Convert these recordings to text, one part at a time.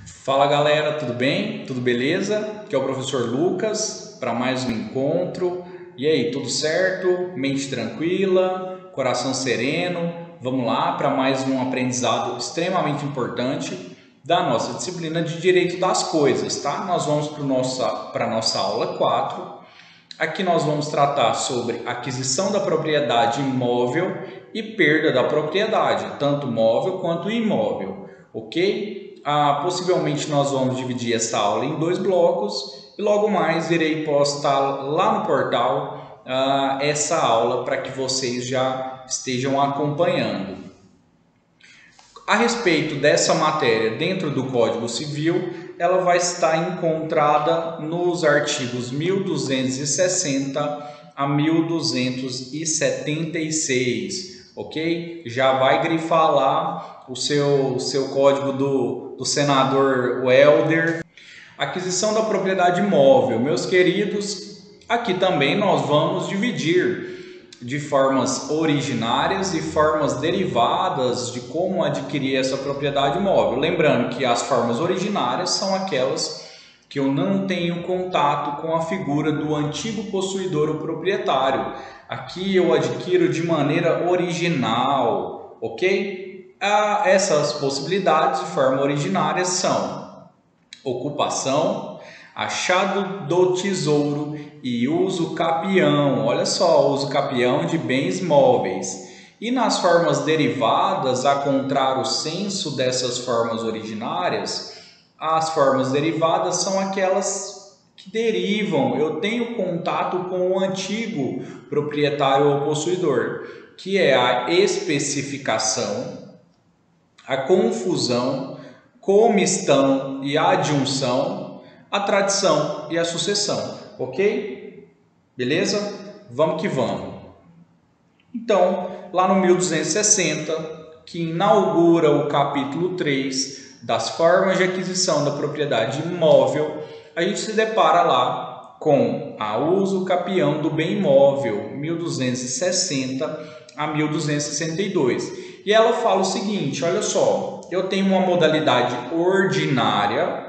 Fala galera, tudo bem? Tudo beleza? Aqui é o professor Lucas para mais um encontro. E aí, tudo certo? Mente tranquila, coração sereno. Vamos lá para mais um aprendizado extremamente importante da nossa disciplina de Direito das Coisas, tá? Nós vamos para a nossa aula 4. Aqui nós vamos tratar sobre aquisição da propriedade imóvel e perda da propriedade, tanto móvel quanto imóvel, ok? Possivelmente nós vamos dividir essa aula em 2 blocos e logo mais irei postar lá no portal essa aula para que vocês já estejam acompanhando. A respeito dessa matéria dentro do Código Civil, ela vai estar encontrada nos artigos 1260 a 1276, ok? Já vai grifar lá o seu código do senador Welder. Aquisição da propriedade imóvel, meus queridos, aqui também nós vamos dividir de formas originárias e formas derivadas de como adquirir essa propriedade imóvel. Lembrando que as formas originárias são aquelas que eu não tenho contato com a figura do antigo possuidor ou proprietário. Aqui eu adquiro de maneira original, ok? Essas possibilidades de forma originária são ocupação, achado do tesouro e uso capião. Olha só, uso capião de bens móveis. E nas formas derivadas, a contrário senso dessas formas originárias, as formas derivadas são aquelas que derivam. Eu tenho contato com o antigo proprietário ou possuidor, que é a especificação, a confusão, comistão e adjunção, a tradição e a sucessão, ok? Beleza? Vamos que vamos. Então, lá no 1260, que inaugura o capítulo 3 das formas de aquisição da propriedade imóvel, a gente se depara lá com a uso capião do bem imóvel, 1260 a 1262. E ela fala o seguinte, olha só, eu tenho uma modalidade ordinária,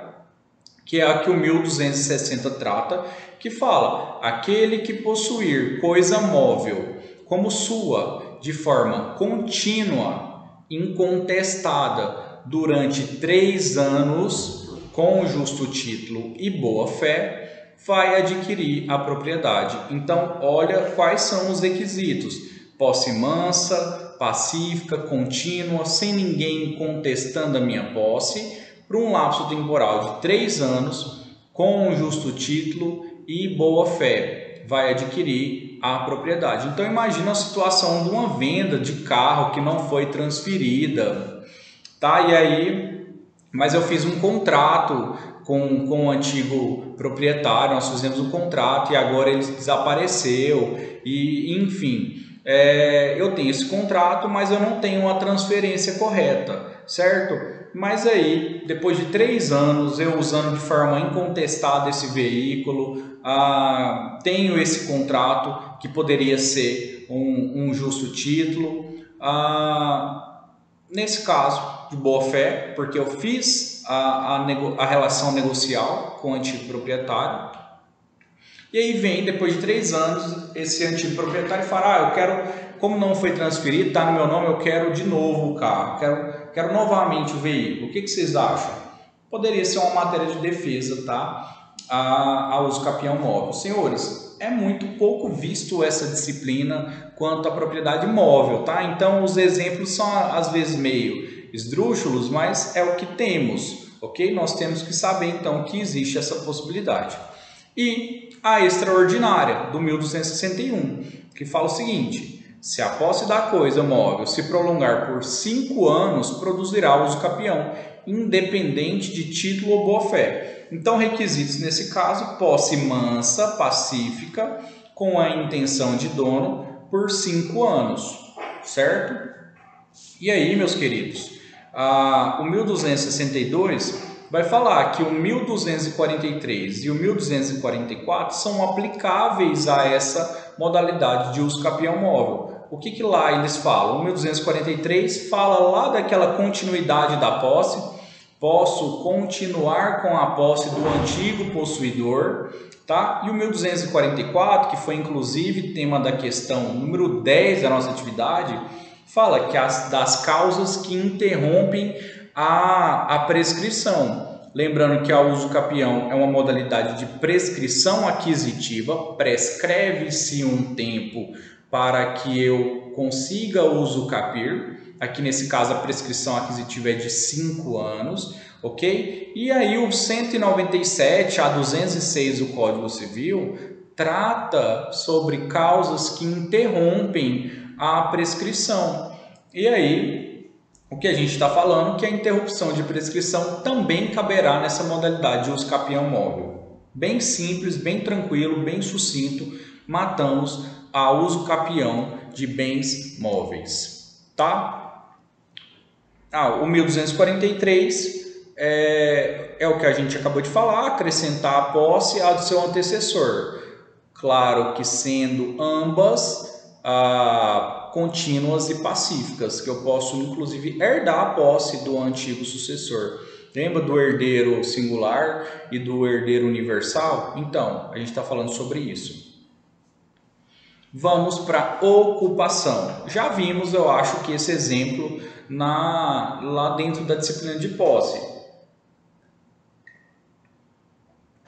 que é a que o 1260 trata, que fala, aquele que possuir coisa móvel como sua, de forma contínua, incontestada, durante 3 anos, com justo título e boa fé, vai adquirir a propriedade. Então, olha quais são os requisitos: posse mansa, pacífica, contínua, sem ninguém contestando a minha posse, por um lapso temporal de 3 anos, com um justo título e boa fé, vai adquirir a propriedade. Então imagina a situação de uma venda de carro que não foi transferida, tá? E aí, mas eu fiz um contrato com o antigo proprietário, nós fizemos um contrato e agora ele desapareceu, e enfim, eu tenho esse contrato, mas eu não tenho uma transferência correta, certo? Mas aí, depois de 3 anos, eu usando de forma incontestada esse veículo, tenho esse contrato que poderia ser um justo título, nesse caso de boa fé, porque eu fiz a relação negocial com o antigo proprietário, e aí vem, depois de 3 anos, esse antigo proprietário fala, eu quero, como não foi transferido, está no meu nome, eu quero de novo o carro, quero novamente o veículo. O que vocês acham? Poderia ser uma matéria de defesa, tá? A uso capião móvel. Senhores, é muito pouco visto essa disciplina quanto à propriedade móvel, tá? Então, os exemplos são às vezes meio esdrúxulos, mas é o que temos, ok? Nós temos que saber, então, que existe essa possibilidade. E a extraordinária, do 1261, que fala o seguinte: se a posse da coisa móvel se prolongar por 5 anos, produzirá uso capião, independente de título ou boa-fé. Então, requisitos nesse caso: posse mansa, pacífica, com a intenção de dono, por 5 anos, certo? E aí, meus queridos, o 1262 vai falar que o 1243 e o 1244 são aplicáveis a essa modalidade de uso capião móvel. O que lá eles falam? O 1243 fala lá daquela continuidade da posse, posso continuar com a posse do antigo possuidor, tá? E o 1244, que foi inclusive tema da questão número 10 da nossa atividade, fala que das causas que interrompem a prescrição. Lembrando que a uso capião é uma modalidade de prescrição aquisitiva, prescreve-se um tempo para que eu consiga uso capir. Aqui nesse caso a prescrição aquisitiva é de 5 anos, ok? E aí o 197 a 206 do Código Civil trata sobre causas que interrompem a prescrição. E aí o que a gente está falando é que a interrupção de prescrição também caberá nessa modalidade de uso capião móvel. Bem simples, bem tranquilo, bem sucinto, matamos a uso capião de bens móveis, tá? O 1243 é o que a gente acabou de falar, acrescentar a posse ao seu antecessor. Claro que sendo ambas contínuas e pacíficas, que eu posso inclusive herdar a posse do antigo sucessor. Lembra do herdeiro singular e do herdeiro universal? Então, a gente está falando sobre isso. Vamos para ocupação. Já vimos, eu acho que esse exemplo lá dentro da disciplina de posse.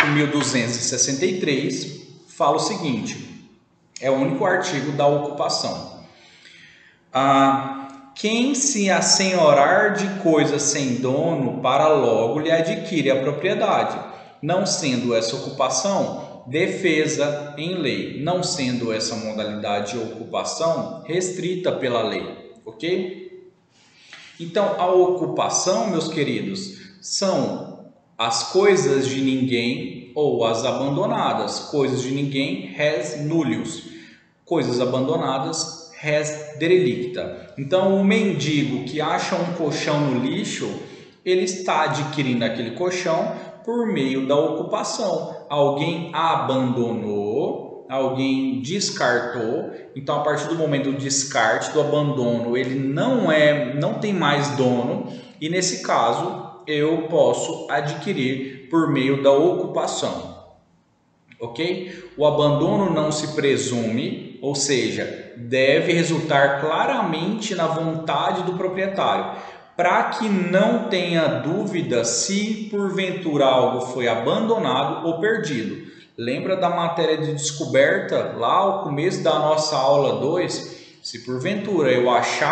O 1263 fala o seguinte, é o único artigo da ocupação. Quem se assenhorar de coisa sem dono, para logo lhe adquire a propriedade, não sendo essa ocupação defesa em lei, não sendo essa modalidade de ocupação restrita pela lei, ok? Então, a ocupação, meus queridos, são as coisas de ninguém ou as abandonadas. Coisas de ninguém, res nullius. Coisas abandonadas, res derelicta. Então, o mendigo que acha um colchão no lixo, ele está adquirindo aquele colchão por meio da ocupação. Alguém abandonou, alguém descartou. Então, a partir do momento do descarte, do abandono, ele não tem mais dono. E nesse caso, eu posso adquirir por meio da ocupação. Ok? O abandono não se presume, ou seja, deve resultar claramente na vontade do proprietário, para que não tenha dúvida se porventura algo foi abandonado ou perdido. Lembra da matéria de descoberta, lá ao começo da nossa aula 2? Se porventura eu achei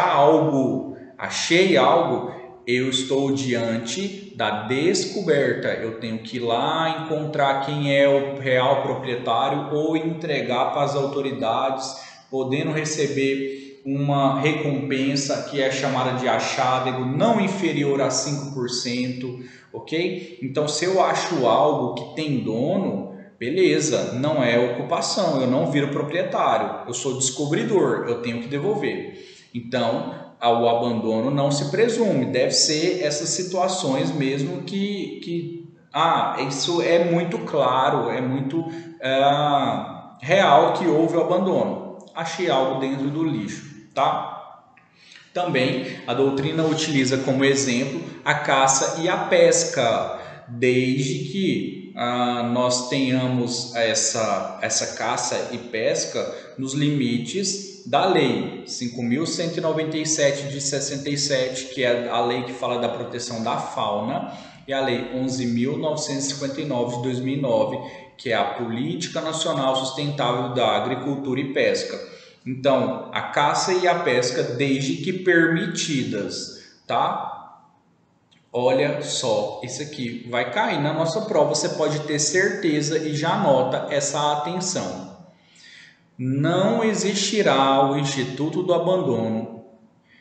algo, eu estou diante da descoberta. Eu tenho que ir lá encontrar quem é o real proprietário ou entregar para as autoridades, podendo receber uma recompensa que é chamada de achado, não inferior a 5%, ok? Então, se eu acho algo que tem dono, beleza, não é ocupação, eu não viro proprietário, eu sou descobridor, eu tenho que devolver. Então, o abandono não se presume, deve ser essas situações mesmo isso é muito claro, é muito real que houve o abandono. Achei algo dentro do lixo, tá? Também a doutrina utiliza como exemplo a caça e a pesca, desde que nós tenhamos essa caça e pesca nos limites da lei 5.197 de 67, que é a lei que fala da proteção da fauna, e a lei 11.959 de 2009, que é a Política Nacional Sustentável da Agricultura e Pesca. Então, a caça e a pesca desde que permitidas, tá? Olha só, isso aqui vai cair na nossa prova, você pode ter certeza e já anota essa atenção. Não existirá o Instituto do Abandono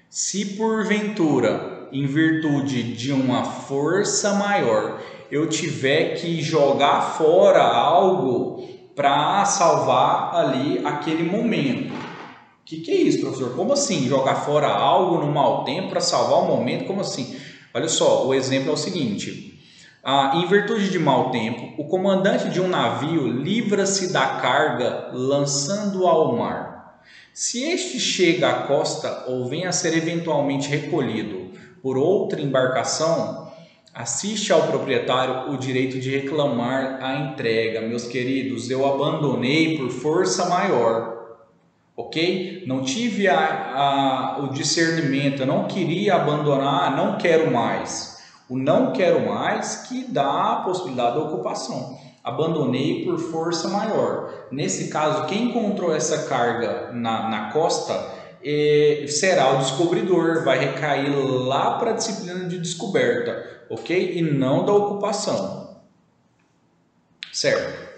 se porventura, em virtude de uma força maior, eu tiver que jogar fora algo para salvar ali aquele momento. O que é isso, professor? Como assim jogar fora algo no mau tempo para salvar o momento? Como assim? Olha só, o exemplo é o seguinte. Em virtude de mau tempo, o comandante de um navio livra-se da carga lançando-o ao mar. Se este chega à costa ou vem a ser eventualmente recolhido por outra embarcação, Assiste ao proprietário o direito de reclamar a entrega. Meus queridos, eu abandonei por força maior, ok? Não tive o discernimento, eu não queria abandonar, não quero mais. O não quero mais que dá a possibilidade da ocupação. Abandonei por força maior. Nesse caso, quem encontrou essa carga na costa será o descobridor, vai recair lá para a disciplina de descoberta, ok? E não da ocupação, certo?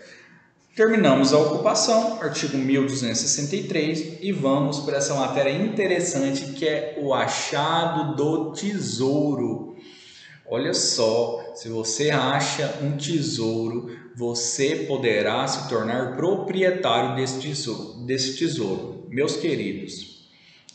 Terminamos a ocupação, artigo 1263, e vamos para essa matéria interessante que é o achado do tesouro. Olha só, se você acha um tesouro, você poderá se tornar proprietário desse tesouro. Meus queridos,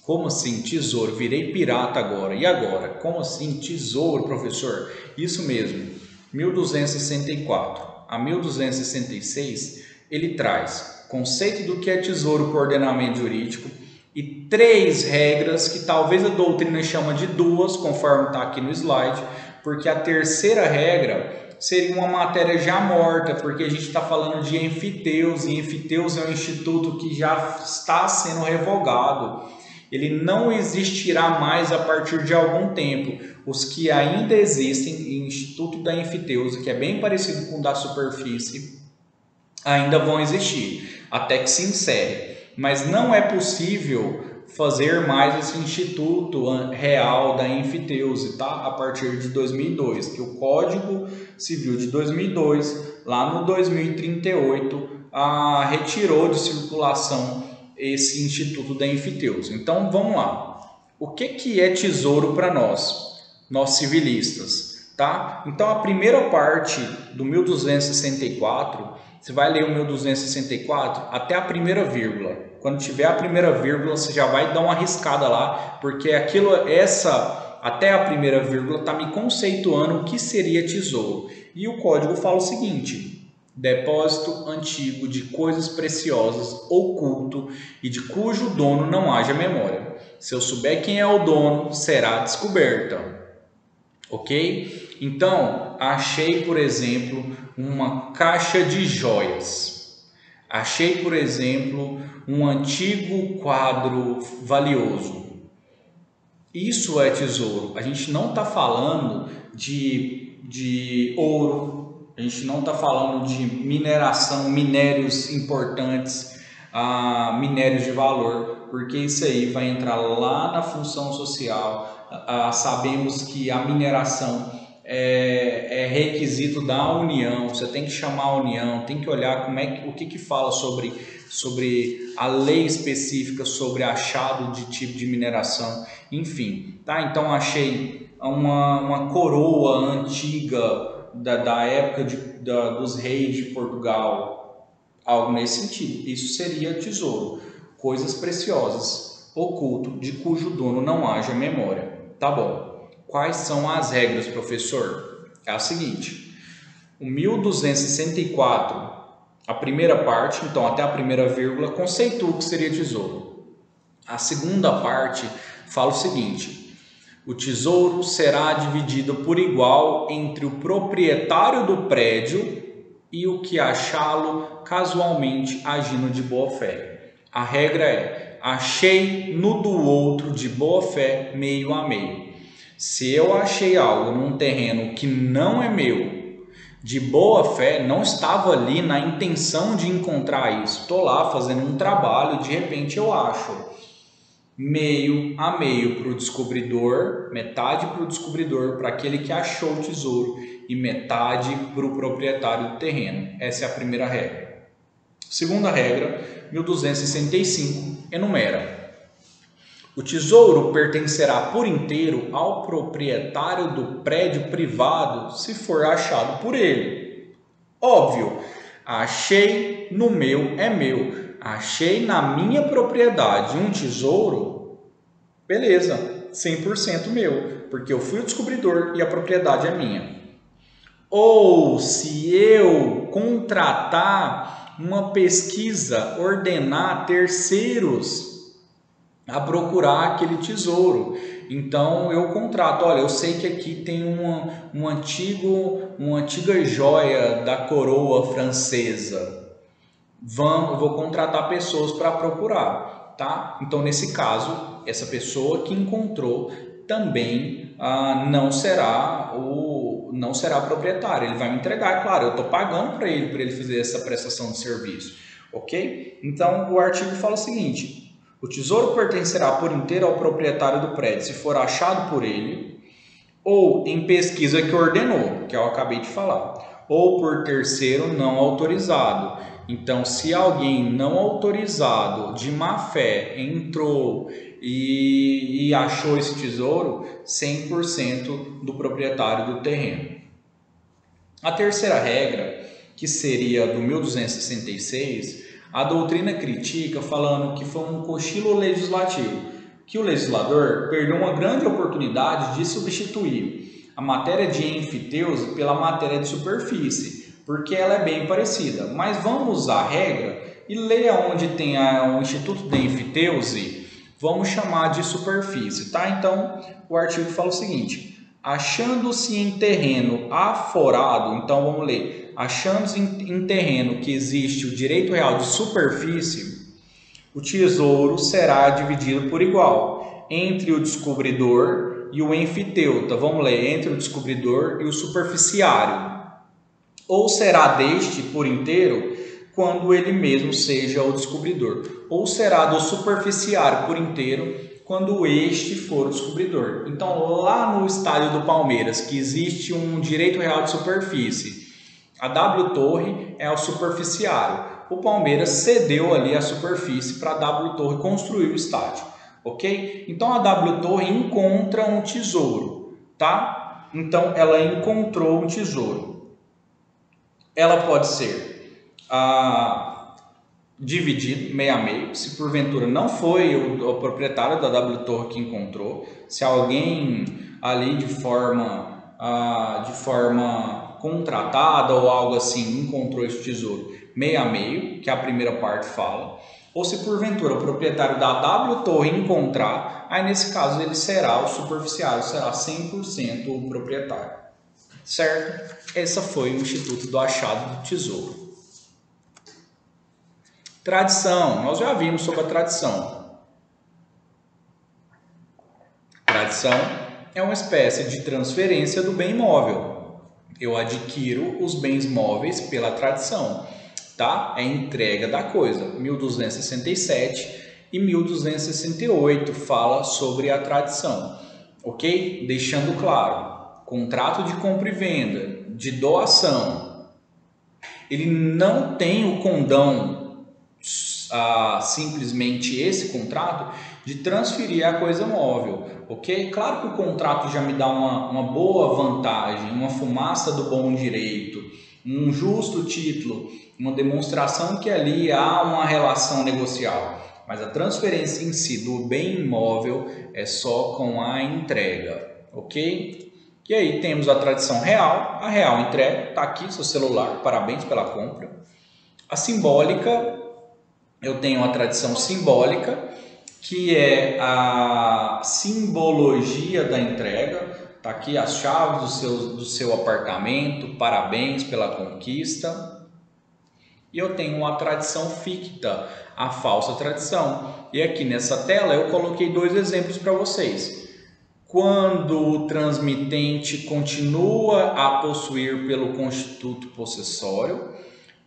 como assim tesouro? Virei pirata agora. E agora? Como assim tesouro, professor? Isso mesmo, 1264 a 1266, ele traz conceito do que é tesouro por ordenamento jurídico e 3 regras que talvez a doutrina chama de 2, conforme está aqui no slide, porque a terceira regra seria uma matéria já morta, porque a gente está falando de enfiteus, e enfiteus é um instituto que já está sendo revogado. Ele não existirá mais a partir de algum tempo. Os que ainda existem, o Instituto da Enfiteuse, que é bem parecido com o da superfície, ainda vão existir, até que se encerre. Mas não é possível fazer mais esse Instituto Real da Enfiteuse, tá? A partir de 2002, que o Código Civil de 2002, lá no 2038, retirou de circulação esse Instituto da Enfiteuse. Então, vamos lá. O que é tesouro para nós civilistas, tá? Então, a primeira parte do 1264, você vai ler o 1264 até a primeira vírgula. Quando tiver a primeira vírgula, você já vai dar uma arriscada lá, porque até a primeira vírgula está me conceituando o que seria tesouro. E o código fala o seguinte: depósito antigo de coisas preciosas, oculto e de cujo dono não haja memória. Se eu souber quem é o dono, será descoberta. Ok? Então, achei, por exemplo, uma caixa de joias. Achei, por exemplo, um antigo quadro valioso. Isso é tesouro. A gente não está falando de ouro, a gente não está falando de mineração, minérios importantes, minérios de valor, porque isso aí vai entrar lá na função social. Sabemos que a mineração é requisito da União, você tem que chamar a União, tem que olhar o que fala sobre a lei específica sobre achado de tipo de mineração, enfim, tá? Então achei uma coroa antiga da época dos reis de Portugal, algo nesse sentido. Isso seria tesouro, coisas preciosas, oculto, de cujo dono não haja memória. Tá bom. Quais são as regras, professor? É a seguinte: o 1264, a primeira parte, então até a primeira vírgula, conceitua o que seria tesouro. A segunda parte fala o seguinte: o tesouro será dividido por igual entre o proprietário do prédio e o que achá-lo casualmente agindo de boa fé. A regra é: achei no do outro de boa fé meio a meio. Se eu achei algo num terreno que não é meu, de boa fé, não estava ali na intenção de encontrar isso. Estou lá fazendo um trabalho, de repente eu acho. Meio a meio para o descobridor, metade para o descobridor, para aquele que achou o tesouro, e metade para o proprietário do terreno. Essa é a primeira regra. Segunda regra, 1265, enumera: o tesouro pertencerá por inteiro ao proprietário do prédio privado se for achado por ele. Óbvio, achei no meu é meu. Achei na minha propriedade um tesouro, beleza, 100% meu, porque eu fui o descobridor e a propriedade é minha. Ou se eu contratar uma pesquisa, ordenar terceiros a procurar aquele tesouro. Então eu contrato, olha, eu sei que aqui tem uma antiga joia da coroa francesa. Eu vou contratar pessoas para procurar, tá? Então nesse caso, essa pessoa que encontrou também não será proprietário. Ele vai me entregar, claro, eu estou pagando para ele fazer essa prestação de serviço, ok? Então o artigo fala o seguinte: o tesouro pertencerá por inteiro ao proprietário do prédio se for achado por ele, ou em pesquisa que ordenou, que eu acabei de falar, ou por terceiro não autorizado. Então, se alguém não autorizado, de má fé, entrou e achou esse tesouro, 100% do proprietário do terreno. A terceira regra, que seria do 1266, a doutrina critica falando que foi um cochilo legislativo, que o legislador perdeu uma grande oportunidade de substituir a matéria de enfiteuse pela matéria de superfície, porque ela é bem parecida. Mas vamos usar a regra e ler onde tem o Instituto de Enfiteuse, vamos chamar de superfície, tá? Então, o artigo fala o seguinte: achando-se em terreno aforado, então vamos ler, achando-se em terreno que existe o direito real de superfície, o tesouro será dividido por igual entre o descobridor e o enfiteuta. Vamos ler, entre o descobridor e o superficiário. Ou será deste por inteiro quando ele mesmo seja o descobridor. Ou será do superficiário por inteiro quando este for o descobridor. Então, lá no estádio do Palmeiras, que existe um direito real de superfície, a W Torre é o superficiário. O Palmeiras cedeu ali a superfície para a W Torre construir o estádio, ok? Então a W Torre encontra um tesouro, tá? Então ela encontrou um tesouro. Ela pode ser dividido meio a meio, se porventura não foi o proprietário da W Torre que encontrou, se alguém ali de forma contratada ou algo assim encontrou esse tesouro meio a meio, que a primeira parte fala, ou se porventura o proprietário da W Torre encontrar, aí nesse caso ele será o superficiário, será 100% o proprietário, certo? Esse foi o Instituto do Achado do Tesouro. Tradição, nós já vimos sobre a tradição. Tradição é uma espécie de transferência do bem imóvel. Eu adquiro os bens móveis pela tradição, tá? É entrega da coisa. 1267 e 1268 fala sobre a tradição, ok? Deixando claro, contrato de compra e venda, de doação, ele não tem o condão, simplesmente esse contrato, de transferir a coisa móvel, ok? Claro que o contrato já me dá uma boa vantagem, uma fumaça do bom direito, um justo título, uma demonstração que ali há uma relação negocial, mas a transferência em si do bem imóvel é só com a entrega, ok? E aí temos a tradição real, a real entrega, está aqui seu celular, parabéns pela compra. A simbólica, eu tenho a tradição simbólica, que é a simbologia da entrega. Está aqui as chaves do seu apartamento, parabéns pela conquista. E eu tenho uma tradição ficta, a falsa tradição. E aqui nessa tela eu coloquei dois exemplos para vocês. Quando o transmitente continua a possuir pelo constituto possessório,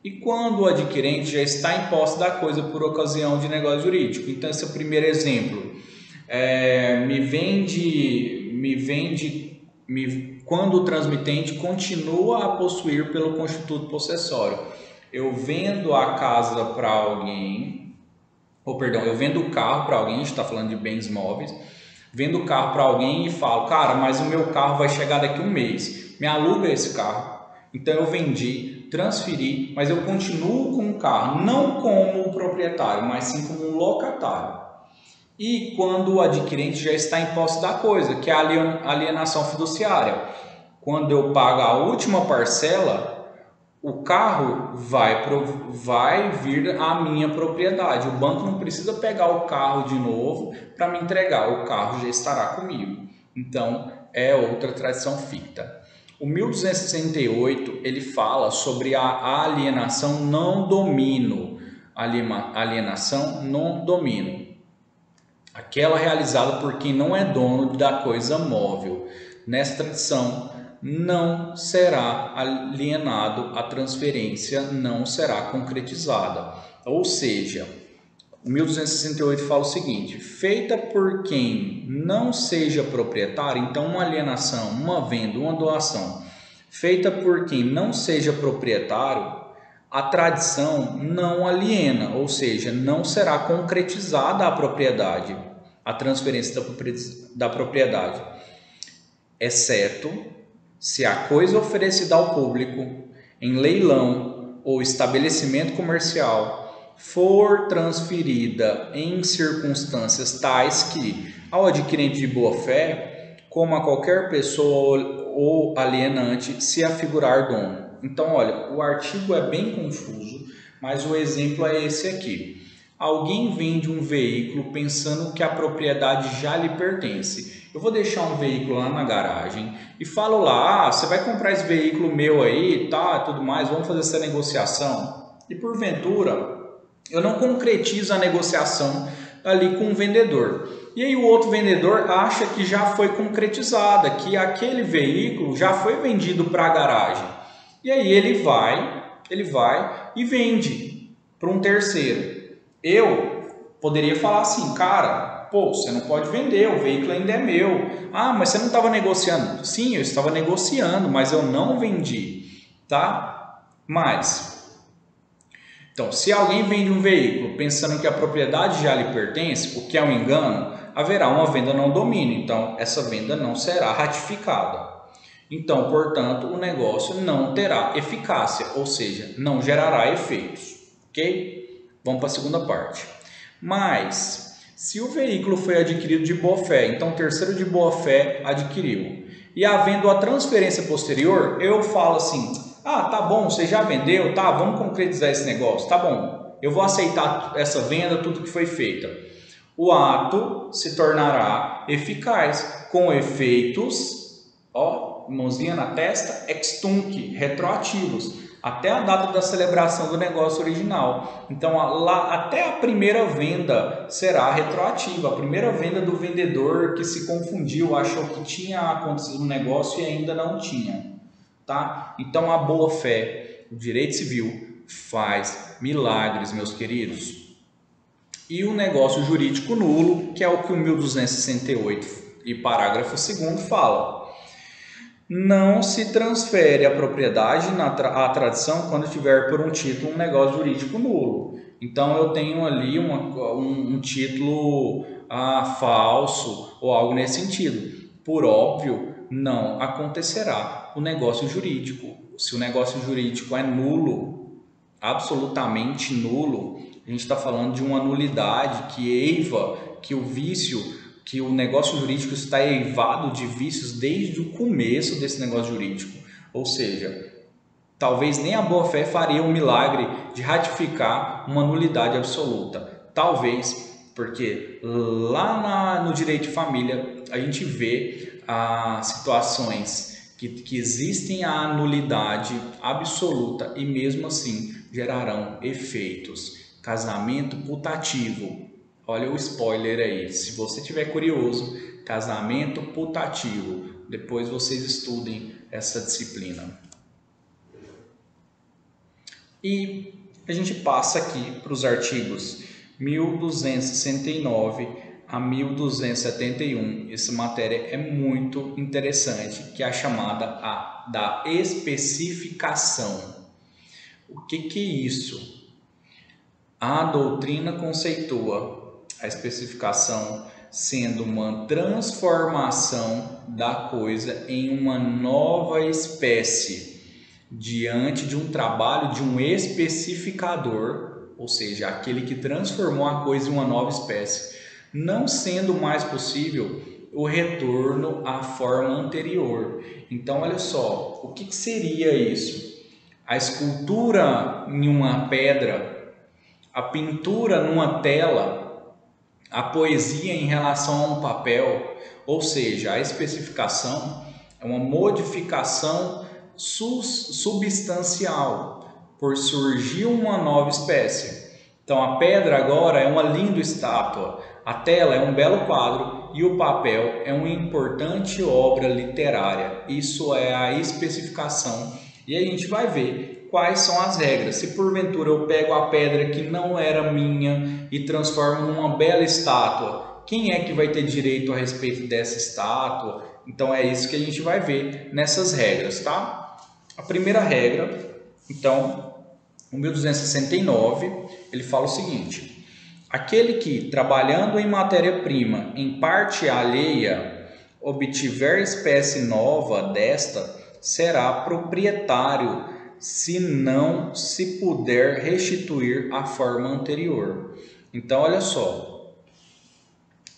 e quando o adquirente já está em posse da coisa por ocasião de negócio jurídico. Então, esse é o primeiro exemplo. Quando o transmitente continua a possuir pelo constituto possessório. Eu vendo a casa para alguém, eu vendo o carro para alguém, a gente está falando de bens móveis, vendo o carro para alguém e falo, cara, mas o meu carro vai chegar daqui a um mês, me aluga esse carro. Então eu vendi, transferi, mas eu continuo com o carro, não como proprietário, mas sim como um locatário. E quando o adquirente já está em posse da coisa, que é a alienação fiduciária. Quando eu pago a última parcela, o carro vai vir à minha propriedade. O banco não precisa pegar o carro de novo para me entregar, o carro já estará comigo. Então, é outra tradição ficta. O 1268 ele fala sobre a alienação não domínio, alienação não domínio, aquela realizada por quem não é dono da coisa móvel. Nessa tradição, não será alienado, a transferência não será concretizada. Ou seja, o 1268 fala o seguinte: feita por quem não seja proprietário, então uma alienação, uma venda, uma doação, feita por quem não seja proprietário, a tradição não aliena, ou seja, não será concretizada a propriedade, a transferência da propriedade, exceto se a coisa oferecida ao público em leilão ou estabelecimento comercial for transferida em circunstâncias tais que, ao adquirente de boa-fé, como a qualquer pessoa ou alienante, se afigurar dono. Então, olha, o artigo é bem confuso, mas o exemplo é esse aqui. Alguém vende um veículo pensando que a propriedade já lhe pertence. Eu vou deixar um veículo lá na garagem e falo lá: você vai comprar esse veículo meu aí, tá, tudo mais, vamos fazer essa negociação. E porventura, eu não concretizo a negociação ali com o vendedor. E aí o outro vendedor acha que já foi concretizada, que aquele veículo já foi vendido para a garagem. E aí ele vai e vende para um terceiro. Eu poderia falar assim: cara, pô, você não pode vender, o veículo ainda é meu. Ah, mas você não estava negociando? Sim, eu estava negociando, mas eu não vendi, tá? Então, se alguém vende um veículo pensando que a propriedade já lhe pertence, o que é um engano, haverá uma venda não domínio, então essa venda não será ratificada. Então, portanto, o negócio não terá eficácia, ou seja, não gerará efeitos, ok? Vamos para a segunda parte. Mas, se o veículo foi adquirido de boa-fé, então o terceiro de boa-fé adquiriu, e havendo a transferência posterior, eu falo assim: ah, tá bom, você já vendeu, tá, vamos concretizar esse negócio, tá bom, eu vou aceitar essa venda, tudo que foi feita. O ato se tornará eficaz, com efeitos, ó, mãozinha na testa, ex tunc, retroativos, até a data da celebração do negócio original. Então, lá, até a primeira venda será retroativa, a primeira venda do vendedor que se confundiu, achou que tinha acontecido um negócio e ainda não tinha. Tá? Então, a boa-fé, o direito civil, faz milagres, meus queridos. E o negócio jurídico nulo, que é o que o 1268 e parágrafo 2º fala: não se transfere a propriedade à tradição quando tiver por um título um negócio jurídico nulo. Então eu tenho ali um título falso ou algo nesse sentido. Por óbvio, não acontecerá o negócio jurídico. Se o negócio jurídico é nulo, absolutamente nulo, a gente está falando de uma nulidade que eiva, que o vício, que o negócio jurídico está eivado de vícios desde o começo desse negócio jurídico. Ou seja, talvez nem a boa-fé faria um milagre de ratificar uma nulidade absoluta. Talvez, porque lá no direito de família a gente vê situações que existem a nulidade absoluta e mesmo assim gerarão efeitos. Casamento putativo. Olha o spoiler aí, se você tiver curioso, casamento putativo, depois vocês estudem essa disciplina. E a gente passa aqui para os artigos 1269 a 1271, essa matéria é muito interessante, que é a chamada da especificação. O que é isso? A doutrina conceitua a especificação sendo uma transformação da coisa em uma nova espécie, diante de um trabalho de um especificador, ou seja, aquele que transformou a coisa em uma nova espécie, não sendo mais possível o retorno à forma anterior. Então, olha só, o que seria isso? a escultura em uma pedra, a pintura numa tela, a poesia em relação a um papel, ou seja, a especificação é uma modificação substancial por surgir uma nova espécie. Então a pedra agora é uma linda estátua, a tela é um belo quadro e o papel é uma importante obra literária. Isso é a especificação e a gente vai ver quais são as regras. Se porventura eu pego a pedra que não era minha e transformo numa bela estátua, quem é que vai ter direito a respeito dessa estátua? Então é isso que a gente vai ver nessas regras, tá? A primeira regra, então, o 1269, ele fala o seguinte: aquele que, trabalhando em matéria-prima em parte alheia, obtiver espécie nova desta, será proprietário, se não se puder restituir a forma anterior. Então, olha só,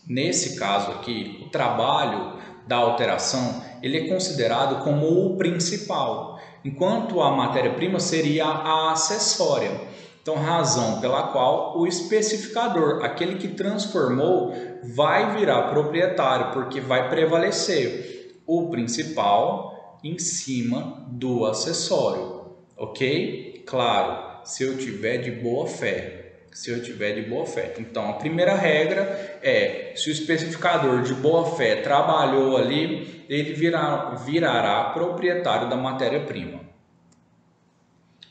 nesse caso aqui, o trabalho da alteração, ele é considerado como o principal, enquanto a matéria-prima seria a acessória. Então, razão pela qual o especificador, aquele que transformou, vai virar proprietário, porque vai prevalecer o principal em cima do acessório, ok? Claro, se eu tiver de boa fé. Então, a primeira regra é, se o especificador de boa fé trabalhou ali, ele virará proprietário da matéria-prima.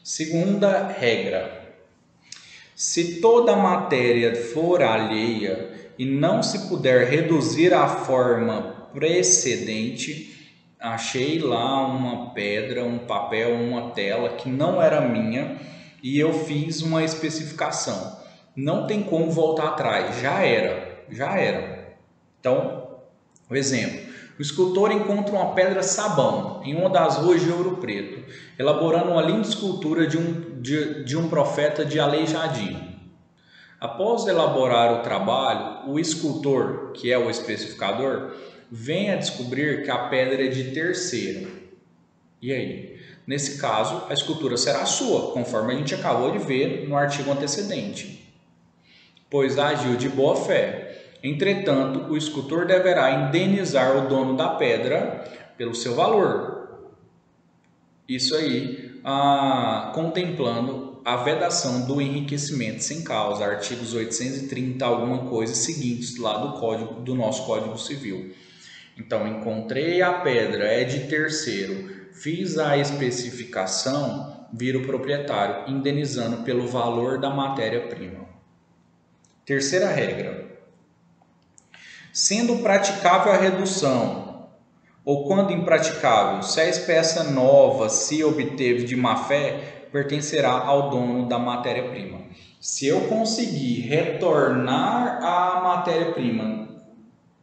Segunda regra: se toda a matéria for alheia e não se puder reduzir à forma precedente, achei lá uma pedra, um papel, uma tela que não era minha e eu fiz uma especificação. Não tem como voltar atrás, já era. Então, o exemplo: o escultor encontra uma pedra sabão em uma das ruas de Ouro Preto, elaborando uma linda escultura de um profeta de Aleijadinho. Após elaborar o trabalho, o escultor, que é o especificador, vem a descobrir que a pedra é de terceiro. E aí? Nesse caso, a escultura será sua, conforme a gente acabou de ver no artigo antecedente, pois agiu de boa fé. Entretanto, o escultor deverá indenizar o dono da pedra pelo seu valor. Isso aí, contemplando a vedação do enriquecimento sem causa, artigos 830, alguma coisa seguintes lá do nosso Código Civil. Então, encontrei a pedra, é de terceiro, fiz a especificação, viro proprietário, indenizando pelo valor da matéria-prima. Terceira regra: sendo praticável a redução, ou quando impraticável, se a espécie nova se obteve de má-fé, pertencerá ao dono da matéria-prima. Se eu conseguir retornar a matéria-prima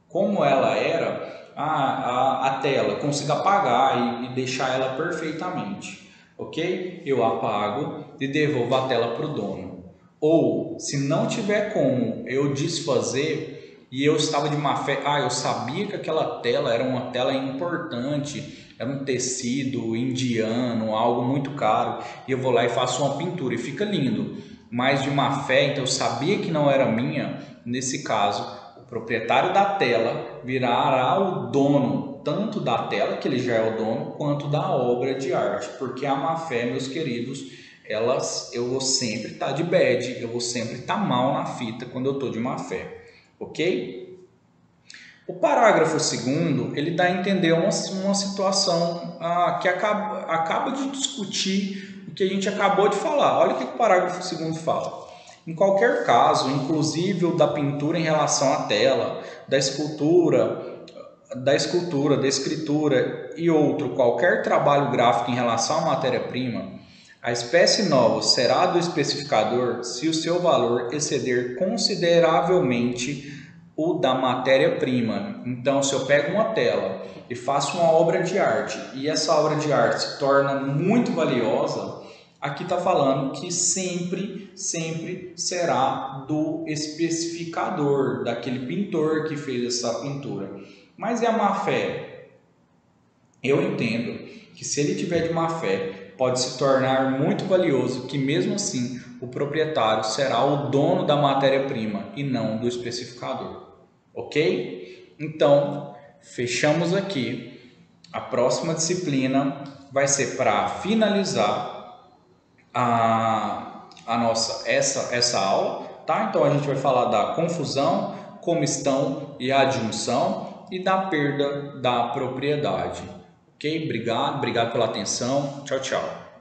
como ela era, a tela, consigo apagar e deixar ela perfeitamente, ok? Eu apago e devolvo a tela para o dono. Ou, se não tiver como eu desfazer e eu estava de má fé, eu sabia que aquela tela era uma tela importante, era um tecido indiano, algo muito caro, e eu vou lá e faço uma pintura e fica lindo, mas de má fé, então eu sabia que não era minha. Nesse caso, o proprietário da tela virará o dono tanto da tela, que ele já é o dono, quanto da obra de arte, porque a má fé, meus queridos, eu vou sempre estar de bad, eu vou sempre estar mal na fita quando eu estou de má fé, ok? O parágrafo 2º, ele dá a entender uma situação que acaba de discutir o que a gente acabou de falar. Olha o que o parágrafo 2º fala. Em qualquer caso, inclusive o da pintura em relação à tela, da escultura, da escritura e outro qualquer trabalho gráfico em relação à matéria-prima, a espécie nova será do especificador se o seu valor exceder consideravelmente o da matéria-prima. Então, se eu pego uma tela e faço uma obra de arte e essa obra de arte se torna muito valiosa, aqui está falando que sempre será do especificador, daquele pintor que fez essa pintura. Mas é a má fé? Eu entendo que se ele tiver de má fé, pode se tornar muito valioso, que mesmo assim o proprietário será o dono da matéria-prima e não do especificador, ok? Então, fechamos aqui. A próxima disciplina vai ser para finalizar a nossa essa aula, tá? Então a gente vai falar da confusão, combustão e adjunção e da perda da propriedade. Ok? Obrigado pela atenção. Tchau, tchau.